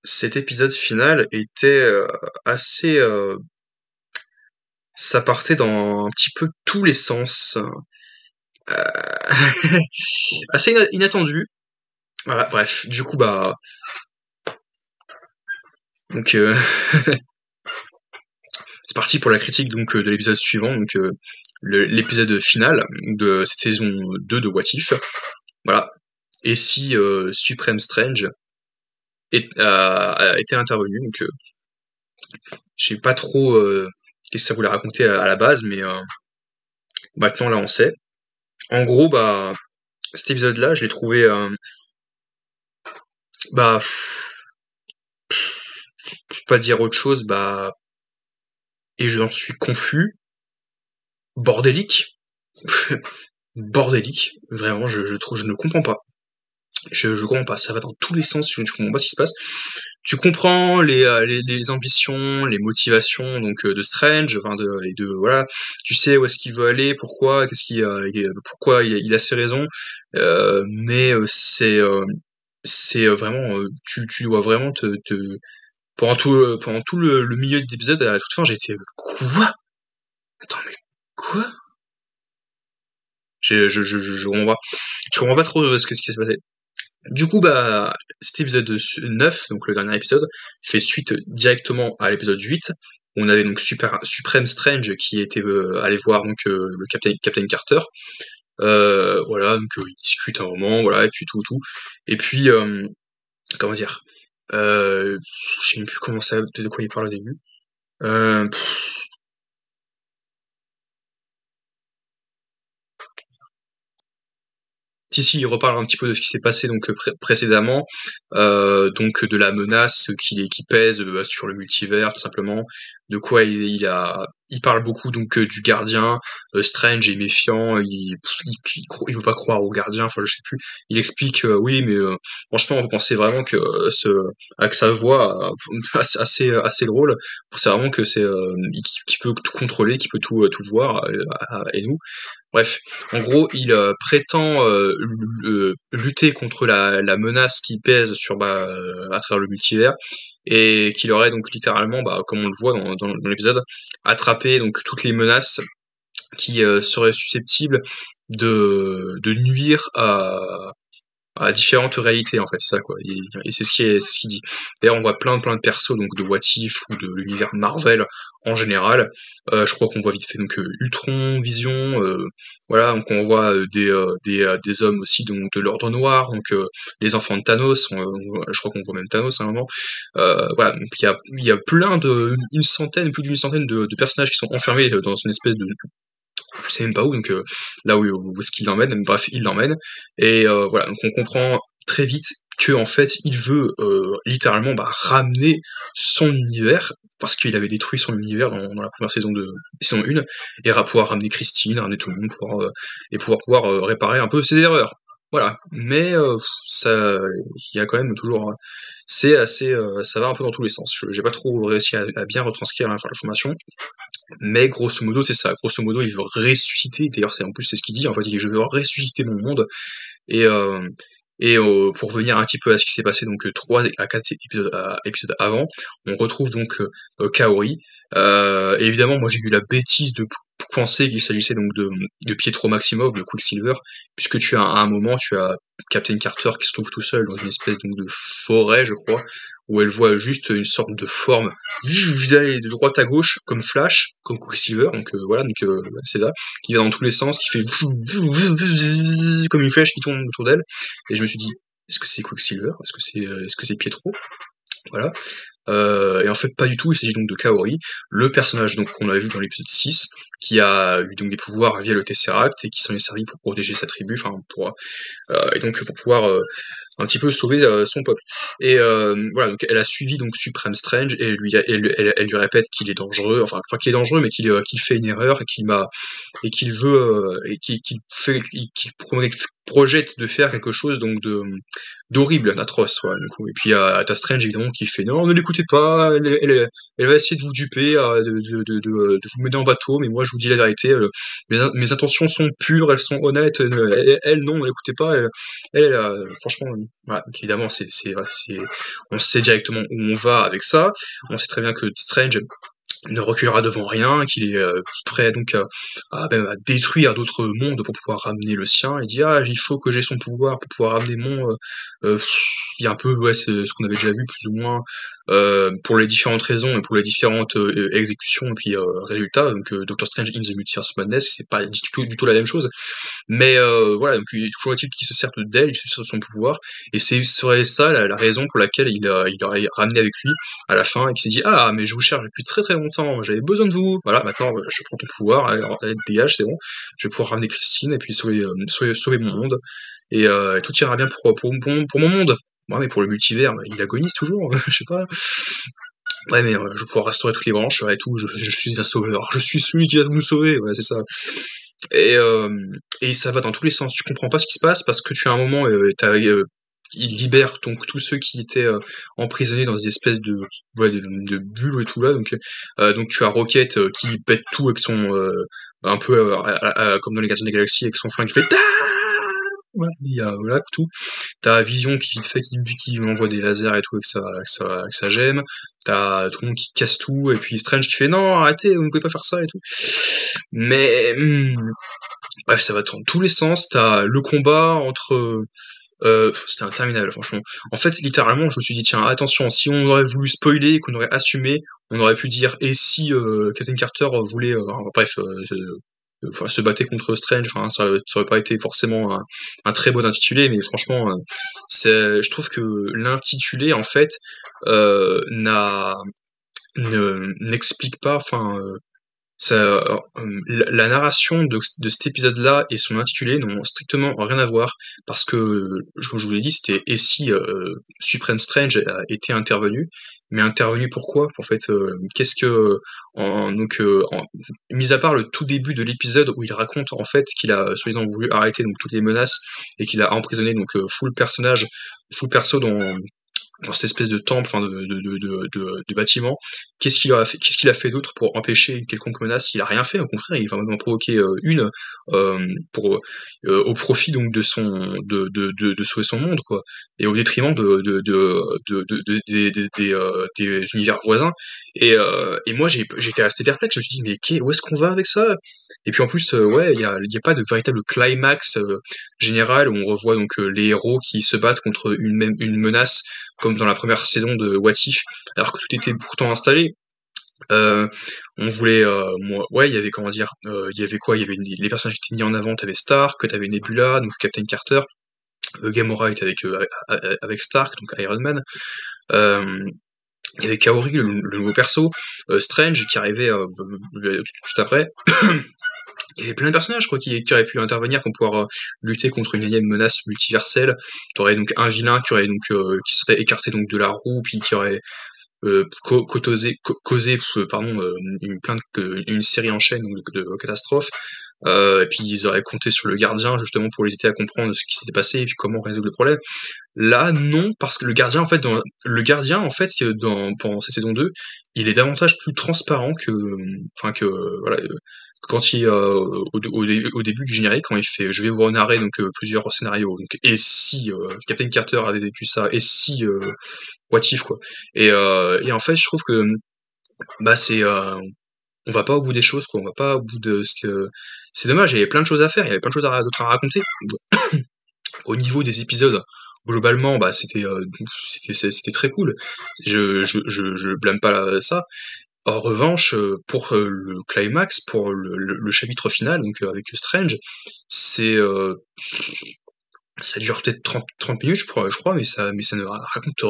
Cet épisode final était assez. Ça partait dans un petit peu tous les sens. Assez inattendu. Voilà, bref. Du coup, bah. Donc, c'est parti pour la critique donc, de l'épisode suivant, donc l'épisode final de cette saison 2 de What If. Voilà. Et si Supreme Strange était intervenu, donc je sais pas trop qu'est-ce que ça voulait raconter à la base, mais maintenant là on sait. En gros, bah, cet épisode-là, je l'ai trouvé, bah, pour pas dire autre chose, bah, et j'en suis confus, bordélique, bordélique, vraiment, je trouve, je ne comprends pas. Je comprends pas, ça va dans tous les sens, je comprends pas ce qui se passe. Tu comprends les ambitions, les motivations donc de Strange, enfin voilà, tu sais où est-ce qu'il veut aller, pourquoi, pourquoi il a ses raisons, mais c'est vraiment, tu dois vraiment pendant tout le milieu de l'épisode, à la toute fin, j'ai été quoi? Attends, mais quoi? Je comprends pas trop ce qui s'est passé. Du coup, bah, cet épisode 9, donc le dernier épisode, fait suite directement à l'épisode 8. Où on avait donc Supreme Strange qui était allé voir donc le Captain Carter. Voilà, donc ils discutent un moment, voilà, et puis tout. Et puis, comment dire, je sais même plus de quoi il parle au début. Euh, Si, il reparle un petit peu de ce qui s'est passé donc précédemment, donc de la menace qui pèse sur le multivers, tout simplement. De quoi il parle beaucoup donc du gardien. Strange est méfiant, il veut pas croire au gardien, enfin je sais plus. Il explique oui, mais franchement, vous pensez vraiment que avec sa voix assez drôle, c'est vraiment que c'est qui peut tout contrôler, qui peut tout voir, et nous. Bref, en gros, il prétend lutter contre la menace qui pèse à travers le multivers, et qu'il aurait donc littéralement, bah, comme on le voit dans l'épisode, attrapé donc toutes les menaces qui seraient susceptibles de nuire à différentes réalités en fait, c'est ça quoi. Et c'est ce qu'il dit. D'ailleurs, on voit plein de persos donc de What If ou de l'univers Marvel en général. Je crois qu'on voit vite fait donc Ultron, Vision, voilà, donc on voit des hommes aussi donc de l'Ordre Noir, donc les enfants de Thanos. Je crois qu'on voit même Thanos à un moment. Voilà, donc il y a plus d'une centaine de personnages qui sont enfermés dans une espèce de je sais même pas où, donc là où est-ce qu'il l'emmène, bref, il l'emmène, et voilà, donc on comprend très vite que en fait, il veut littéralement ramener son univers, parce qu'il avait détruit son univers dans la première saison de saison 1, et pouvoir ramener Christine, ramener tout le monde, et pouvoir réparer un peu ses erreurs. Voilà, mais ça, il y a quand même toujours, c'est assez, ça va un peu dans tous les sens. J'ai pas trop réussi à bien retranscrire l'information, mais grosso modo, c'est ça. Grosso modo, il veut ressusciter. D'ailleurs, en plus c'est ce qu'il dit. En fait, il dit je veux ressusciter mon monde. Et pour revenir un petit peu à ce qui s'est passé donc 3 à 4 épisodes avant, on retrouve donc Kaori. Et évidemment, moi j'ai eu la bêtise de penser qu'il s'agissait donc de Pietro Maximoff, de Quicksilver, puisque à un moment tu as Captain Carter qui se trouve tout seul dans une espèce donc de forêt, je crois, où elle voit juste une sorte de forme d'aller de droite à gauche comme Flash, comme Quicksilver, donc voilà, donc c'est ça, qui va dans tous les sens, qui fait comme une flèche qui tourne autour d'elle. Et je me suis dit, est-ce que c'est Quicksilver? Est-ce que c'est Pietro? Voilà. Et en fait, pas du tout, il s'agit donc de Kaori, le personnage donc qu'on avait vu dans l'épisode 6, qui a eu donc des pouvoirs via le Tesseract et qui s'en est servi pour protéger sa tribu, et donc pour pouvoir un petit peu sauver son peuple. Et voilà, donc elle a suivi donc Supreme Strange et elle lui répète qu'il est dangereux, enfin qu'il est dangereux, mais qu'il fait une erreur et qu'il veut qu'il projette de faire quelque chose donc d'horrible, d'atroce, ouais, du coup. Et puis t'as Strange évidemment qui fait non, ne l'écoutez l'écoutez pas, elle va essayer de vous duper, de vous mener en bateau, mais moi je vous dis la vérité, mes intentions sont pures, elles sont honnêtes, elle non, l'écoutez pas, franchement, voilà, donc évidemment on sait directement où on va avec ça, on sait très bien que Strange ne reculera devant rien, qu'il est prêt donc même à détruire d'autres mondes pour pouvoir ramener le sien. Il dit ah il faut que j'ai son pouvoir pour pouvoir ramener mon. Il y a un peu ouais c'est ce qu'on avait déjà vu plus ou moins pour les différentes raisons et pour les différentes exécutions et puis résultats. Donc Doctor Strange in the Multiverse of Madness c'est pas du tout la même chose. Mais voilà donc toujours est-il qu'il se sert d'elle, il se sert de son pouvoir et c'est serait ça la raison pour laquelle il a ramené avec lui à la fin et qui s'est dit ah mais je vous cherche depuis très très longtemps, j'avais besoin de vous, voilà maintenant je prends ton pouvoir, allez, dégage c'est bon, je vais pouvoir ramener Christine et puis sauver mon monde et tout ira bien pour mon monde. Ouais mais pour le multivers il agonise toujours, je sais pas. Ouais mais je vais pouvoir restaurer toutes les branches et tout, je suis un sauveur, je suis celui qui va nous sauver, ouais c'est ça. Et, et ça va dans tous les sens, tu comprends pas ce qui se passe parce que tu as un moment, il libère donc tous ceux qui étaient emprisonnés dans des espèces de bulles et tout là donc tu as Rocket qui pète tout avec son un peu comme dans les Gardiens de la Galaxie avec son flingue qui fait ta ouais, il y a voilà tout. T'as Vision qui vite fait qui lui envoie des lasers et tout avec sa gemme. T'as tout le monde qui casse tout et puis Strange qui fait non arrêtez vous ne pouvez pas faire ça et tout. Mais bref ça va dans tous les sens. T'as le combat entre c'était interminable, franchement. En fait, littéralement, je me suis dit, tiens, attention, si on aurait voulu spoiler, qu'on aurait assumé, on aurait pu dire, et si Captain Carter voulait, se battait contre Strange, enfin, ça aurait pas été forcément un très bon intitulé, mais franchement, je trouve que l'intitulé, en fait, n'explique pas, enfin, la narration de cet épisode-là et son intitulé n'ont strictement rien à voir parce que, je vous l'ai dit, c'était et si Supreme Strange était intervenu, mais intervenu pourquoi en fait qu'est-ce que mis à part le tout début de l'épisode où il raconte en fait qu'il a soi-disant voulu arrêter donc toutes les menaces et qu'il a emprisonné donc full perso dans cette espèce de temple, enfin de bâtiment. Qu'est-ce qu'il a fait d'autre pour empêcher une quelconque menace? Il a rien fait, au contraire, il va même en provoquer une pour au profit donc de sauver son monde, quoi, et au détriment des univers voisins. Et moi j'étais resté perplexe, je me suis dit mais où est-ce qu'on va avec ça? Et puis en plus ouais il y a pas de véritable climax général où on revoit donc les héros qui se battent contre une menace comme dans la première saison de What If, alors que tout était pourtant installé. On voulait, ouais, il y avait comment dire, il y avait quoi? Il y avait les personnages qui étaient mis en avant. T'avais Stark, t'avais Nebula, donc Captain Carter. Gamora était avec Stark, donc Iron Man. Il y avait Kaori, le nouveau perso. Strange qui arrivait tout après. Il y avait plein de personnages quoi, qui auraient pu intervenir pour pouvoir lutter contre une énième menace multiverselle. T'aurais donc un vilain qui serait écarté donc de la roue, puis qui aurait causé une série en chaîne donc, de catastrophes. Et puis ils auraient compté sur le gardien justement pour les aider à comprendre ce qui s'était passé et puis comment résoudre le problème. Là non, parce que le gardien en fait pendant cette saison 2, il est davantage plus transparent que voilà quand il au début du générique quand il fait je vais vous narrer donc plusieurs scénarios donc et si Captain Carter avait vécu ça et si what if quoi et en fait je trouve que bah c'est on va pas au bout des choses quoi, on va pas au bout de ce que c'est dommage, il y avait plein de choses à faire, il y avait plein de choses d'autres à raconter. Au niveau des épisodes, globalement, bah c'était très cool. Je blâme pas ça. En revanche, pour le climax, pour le chapitre final, donc avec Strange, c'est ça dure peut-être 30 minutes, je crois, mais ça ne raconte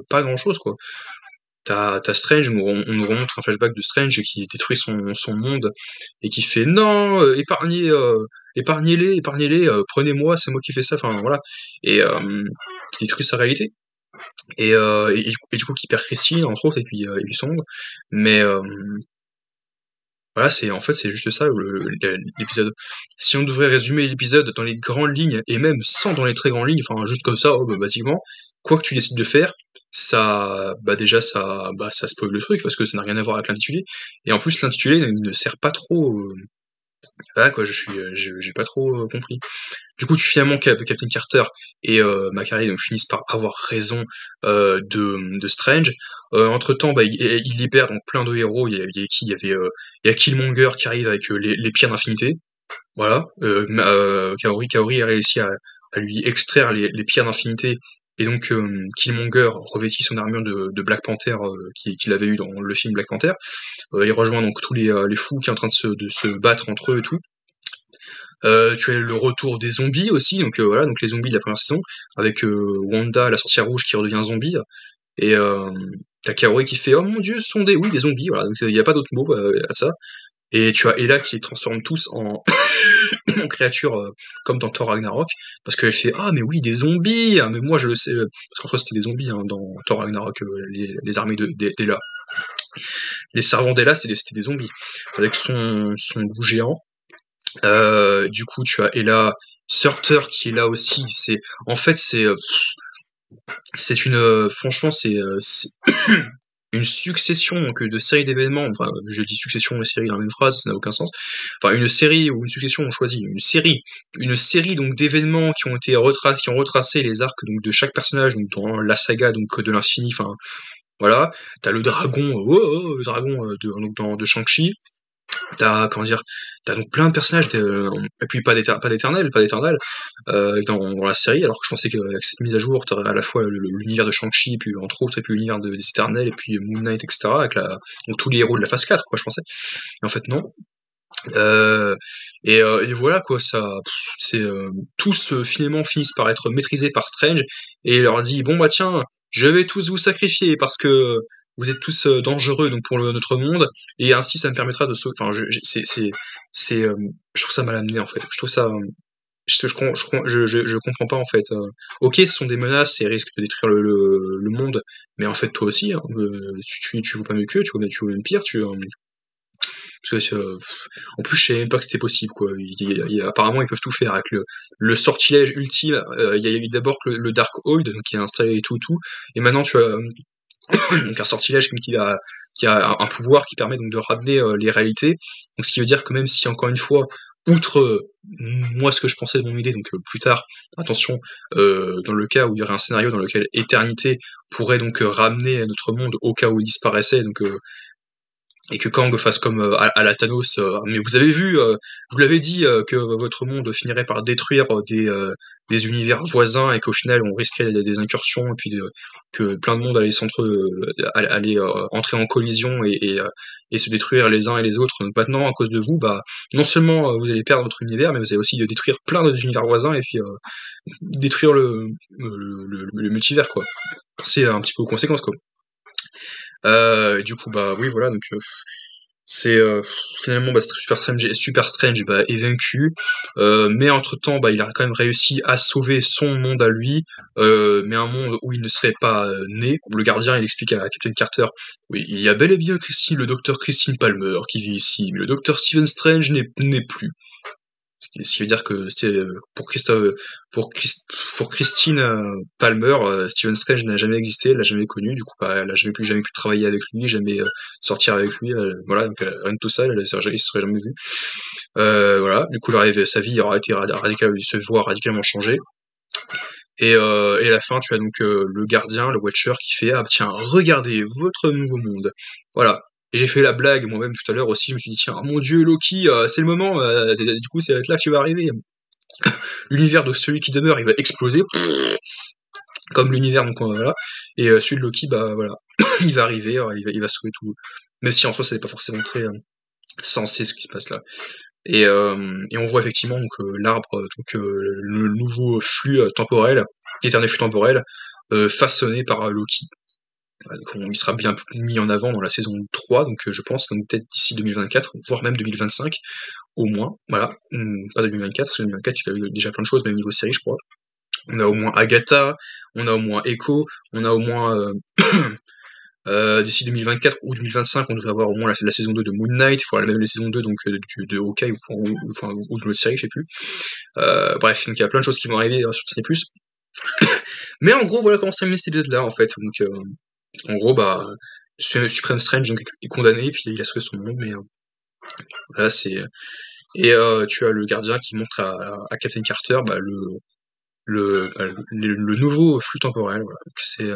pas grand-chose, quoi. T'as Strange, on nous remontre un flashback de Strange qui détruit son monde et qui fait non, épargnez-les, prenez-moi, c'est moi qui fais ça, enfin voilà, et qui détruit sa réalité. Et du coup qui perd Christine entre autres et puis son monde. Mais voilà, c'est juste ça l'épisode. Si on devrait résumer l'épisode dans les grandes lignes et même sans dans les très grandes lignes, enfin juste comme ça, basiquement, quoi que tu décides de faire, déjà ça spoil le truc parce que ça n'a rien à voir avec l'intitulé. Et en plus l'intitulé ne sert pas trop. Voilà quoi, j'ai pas trop compris. Du coup, finalement, Captain Carter et Macquarie donc finissent par avoir raison de Strange. Entre-temps, il libère donc plein de héros. Il y a Killmonger qui arrive avec les pierres d'infinité. Voilà, Kaori a réussi à lui extraire les pierres d'infinité, et donc Killmonger revêtit son armure de Black Panther qu'il avait eu dans le film Black Panther. Il rejoint donc tous les fous qui sont en train de se battre entre eux et tout. Tu as le retour des zombies aussi, donc voilà, donc les zombies de la première saison, avec Wanda, la sorcière rouge, qui redevient zombie, et t'as Kaori qui fait « Oh mon dieu, ce sont des zombies », voilà, donc il n'y a pas d'autre mot à ça. Et tu as Ella qui les transforme tous en, en créatures comme dans Thor Ragnarok, parce qu'elle fait ah mais oui des zombies, hein, mais moi je le sais parce qu'en fait c'était des zombies hein, dans Thor Ragnarok, les armées d'Ella, les servants d'Ella c'était des zombies avec son loup géant. Du coup tu as Ella Surtur qui est là aussi, c'est en fait c'est une franchement c'est une succession donc, de séries d'événements, enfin je dis succession et série dans la même phrase, ça n'a aucun sens, enfin une série ou une succession, on choisit une série donc d'événements qui ont été qui ont retracé les arcs donc de chaque personnage donc dans la saga donc de l'infini, enfin voilà, t'as le dragon, le dragon de Shang-Chi, comment dire, t'as donc plein de personnages, et puis pas d'éternel, dans la série, alors que je pensais qu'avec cette mise à jour, t'aurais à la fois l'univers de Shang-Chi, puis entre autres, et puis l'univers des éternels, et puis Moon Knight, etc., donc tous les héros de la phase 4, quoi, je pensais. Et en fait, non. Et voilà, quoi, tous finalement finissent par être maîtrisés par Strange, et il leur dit, bon bah tiens, je vais tous vous sacrifier, parce que vous êtes tous dangereux donc pour notre monde, et ainsi ça me permettra de sauver. Enfin, je trouve ça mal amené en fait. Je trouve ça, je comprends pas en fait. Ok, ce sont des menaces et risquent de détruire le monde, mais en fait toi aussi, hein, tu vaux pas mieux qu'eux, tu vaux même pire. Parce que en plus je savais même pas que c'était possible quoi. Apparemment ils peuvent tout faire avec le sortilège ultime. Il y a eu d'abord le Darkhold donc qui est installé et tout, et maintenant tu as donc un sortilège qui a un pouvoir qui permet donc de ramener les réalités. Donc ce qui veut dire que même si encore une fois, outre moi ce que je pensais de mon idée, donc plus tard, attention, dans le cas où il y aurait un scénario dans lequel Éternité pourrait donc ramener notre monde au cas où il disparaissait, donc et que Kang fasse comme à la Thanos, mais vous avez vu, je vous l'avais dit que votre monde finirait par détruire des univers voisins et qu'au final on risquerait des incursions et puis que plein de monde allait entrer en collision et se détruire les uns et les autres. Donc maintenant, à cause de vous, bah non seulement vous allez perdre votre univers, mais vous allez aussi détruire plein d'autres univers voisins et puis détruire le multivers quoi. C'est un petit peu aux conséquences quoi. Du coup, bah oui, voilà, donc c'est finalement Super Strange est vaincu, mais entre-temps, il a quand même réussi à sauver son monde à lui, mais un monde où il ne serait pas né. Le gardien, il explique à Captain Carter, oui, il y a bel et bien le docteur Christine Palmer qui vit ici, mais le docteur Stephen Strange n'est plus. Ce qui veut dire que c'était pour Christine Palmer, Stephen Strange n'a jamais existé, elle l'a jamais connu, du coup elle a jamais pu travailler avec lui, jamais sortir avec lui, voilà, donc rien de tout ça, il se serait jamais vu. Voilà, du coup sa vie aura été se voit radicalement changée. Et à la fin, tu as donc le gardien, le Watcher, qui fait ah tiens, regardez votre nouveau monde. Voilà. Et j'ai fait la blague moi-même tout à l'heure aussi, je me suis dit tiens, mon dieu Loki, c'est le moment, du coup c'est là que tu vas arriver. L'univers de celui qui demeure, il va exploser, comme l'univers, donc voilà. Et celui de Loki, bah voilà, il va arriver, il va sauver tout. Même si en soi, ça n'est pas forcément très sensé ce qui se passe là. Et on voit effectivement donc l'arbre, donc le nouveau flux temporel, l'éternel flux temporel, façonné par Loki. Donc il sera bien mis en avant dans la saison 3, donc je pense, donc peut-être d'ici 2024, voire même 2025, au moins, voilà. Pas 2024, parce que 2024, il y a eu déjà plein de choses, même niveau série, je crois. On a au moins Agatha, on a au moins Echo, on a au moins... d'ici 2024 ou 2025, on devrait avoir au moins la saison 2 de Moon Knight, il faudra même la saison 2 donc, de Hawkeye ou de l'autre série, je sais plus. Bref, donc il y a plein de choses qui vont arriver sur Disney+. Mais en gros, voilà comment se termine cet épisode-là, en fait. Donc, en gros, bah, Supreme Strange donc, est condamné, puis il a sauvé son monde, mais voilà, c'est. Et tu as le gardien qui montre à Captain Carter bah, le nouveau flux temporel. Voilà. Donc, c'est.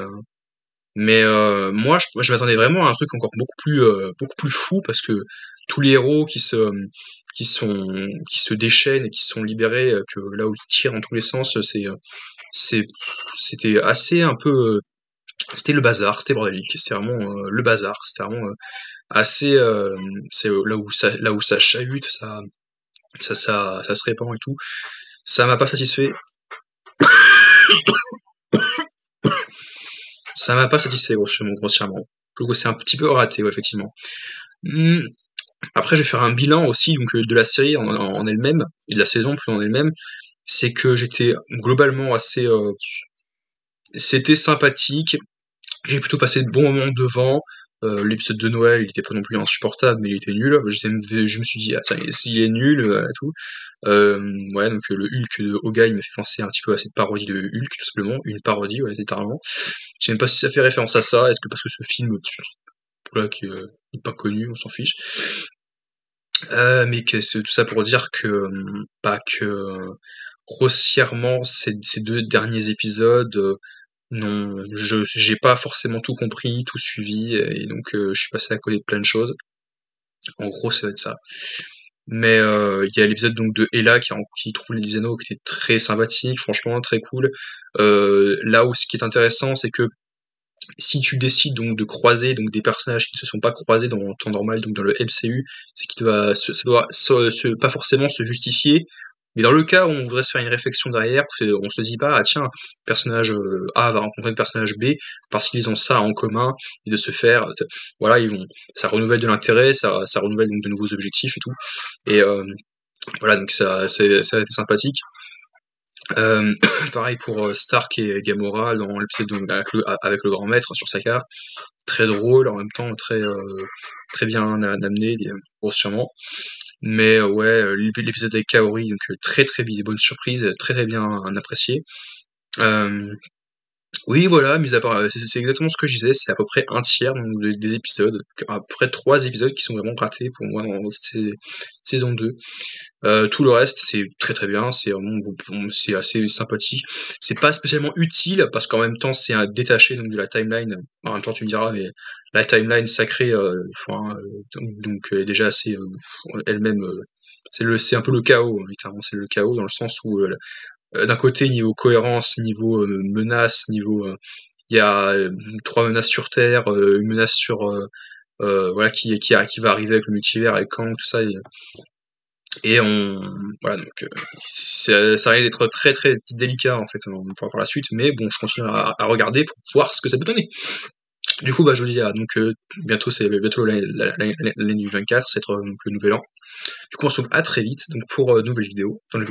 Mais moi, je m'attendais vraiment à un truc encore beaucoup plus fou parce que tous les héros qui sont qui se déchaînent et qui sont libérés, que là où ils tirent dans tous les sens, c'est c'était assez un peu c'était le bazar, c'était bordélique, c'était vraiment le bazar, c'était vraiment assez c'est là où ça chahute, ça se répand et tout. Ça m'a pas satisfait. Ça m'a pas satisfait grossièrement. Je trouve que c'est un petit peu raté, ouais, effectivement. Hmm, Après, je vais faire un bilan aussi donc de la série en elle-même et de la saison plus en elle-même. C'est que j'étais globalement assez, c'était sympathique. J'ai plutôt passé de bons moments devant. L'épisode de Noël, il était pas non plus insupportable, mais il était nul. Je me suis dit, ah, tiens, s'il est nul, et tout. Ouais, donc le Hulk de Hoga, il m'a fait penser un petit peu à cette parodie de Hulk, tout simplement. Une parodie, ouais, littéralement. Je sais même pas si ça fait référence à ça. Est-ce que parce que ce film, voilà, qui est pas connu, on s'en fiche. Mais que c'est tout ça pour dire que, pas que grossièrement, ces deux derniers épisodes, non, j'ai pas forcément tout compris, tout suivi, et donc je suis passé à côté de plein de choses. En gros, ça va être ça. Mais il y a l'épisode donc de Ella qui trouve les 10 anneaux qui était très sympathique, franchement très cool. Là où ce qui est intéressant, c'est que si tu décides donc de croiser donc des personnages qui ne se sont pas croisés dans le temps normal, donc dans le MCU, c'est ça doit pas forcément se justifier. Mais dans le cas où on voudrait se faire une réflexion derrière, on se dit pas, ah tiens, personnage A va rencontrer le personnage B parce qu'ils ont ça en commun, et de se faire, voilà, ça renouvelle de l'intérêt, ça renouvelle donc de nouveaux objectifs et tout. Et voilà, donc ça a été sympathique. Pareil pour Stark et Gamora dans l'épisode avec le grand maître sur Sakaar. Très drôle, en même temps très bien amené, grossièrement. Mais ouais, l'épisode avec Kaori, donc très bonne surprise, très bien apprécié. Euh, oui, voilà, mis à part, c'est exactement ce que je disais, c'est à peu près un tiers donc, des épisodes, à peu près 3 épisodes qui sont vraiment ratés pour moi dans cette saison 2. Tout le reste, c'est très bien, c'est vraiment c'est assez sympathique. C'est pas spécialement utile parce qu'en même temps, c'est un détaché donc de la timeline. En même temps, tu me diras, mais la timeline sacrée, enfin, donc elle est déjà assez elle-même. C'est un peu le chaos, littéralement, c'est le chaos dans le sens où d'un côté niveau cohérence, niveau menace, niveau il y a 3 menaces sur Terre, une menace sur voilà qui va arriver avec le multivers, avec Kang, tout ça. Et voilà, donc ça risque d'être très délicat en fait pour la suite, mais bon, je continue à regarder pour voir ce que ça peut donner. Du coup, bah je vous dis donc bientôt c'est bientôt l'année du 24, c'est donc le nouvel an. Du coup, on se retrouve à très vite donc pour nouvelle vidéo dans le